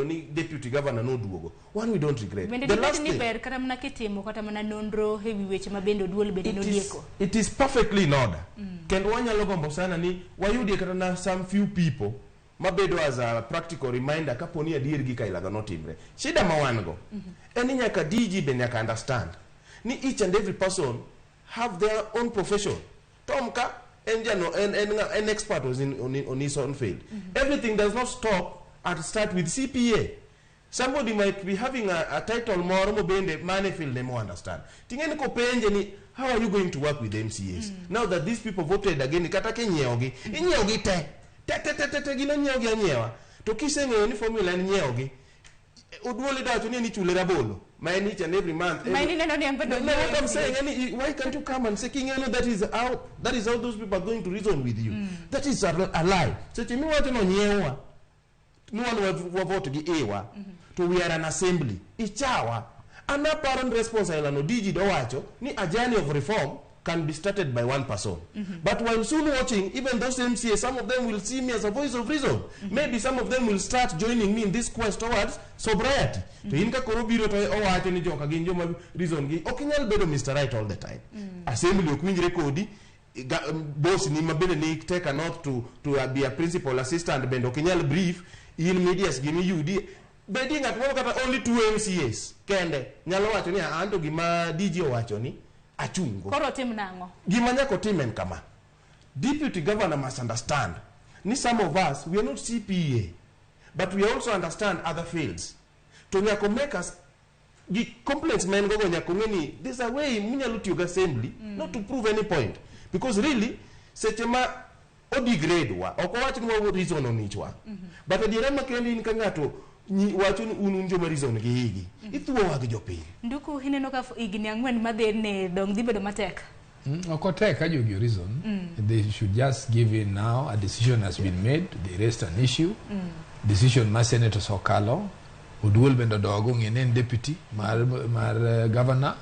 neno ni deputy governor no duogo. One we don't regret. The last thing, it is perfectly in order. Kendo wanyalo gombo sana ni wayudi kata na some few people mabedo as a practical reminder kaponi adier gi kailaga no timre. Shida mawango. Eni nyaka DG be nyaka understand ni each and every person have their own profession. Tomka an expert was on his own field. Everything does not start with CPA. Somebody might be having a title more bende money field they more understand. Tingeni ko penje ni how are you going to work with MCAs? Now that these people voted again kata ke nyeogi te gino nyeogi anyewa to kisengo ni formula ni nyeogi udwole da to ni chule rabolo my each and every month. No, what I'm saying, why can't you come and say, King, that is how those people are going to reason with you. That is a lie. So to me, what you know, no one will vote the Ewa to we are an assembly. It's our an apparent responsible no DG dowacho ni a journey of reform can be started by one person. But while soon watching, even those MCA, some of them will see me as a voice of reason. Maybe some of them will start joining me in this quest towards sobriety. To inka korobiro to owacho ni joka ginjo ma reason gi okinyal bedo Mr. Right all the time. Assembly okwinjre kodi boss ni mabene ni take a note to be a principal assistant bendo okinyal brief in medias gimi UD bedding at one kata only 2 MCAs kende nyalo wacho ni anto gima DG owacho ni achungo. Koro tim nango. Gimanya ko timen kama. Deputy governor must understand. Ni some of us, we are not CPA, but we also understand other fields. To nyako make us the complaints men go nyako ngeni. There's a way munya luti assembly not to prove any point because really sechema odigrade wa okowachi no reason on each one. But the rema kendi ni kangato ni watu ununjo marizon gi higi ithuo wag jopiny nduku hineno ka igni angwen madhene dong dhibedo matek okoteka jogi reason they should just give in now. A decision has been made, they raised an issue, decision ma senator Sokalo udwol bendo dogo ngene deputy mar governor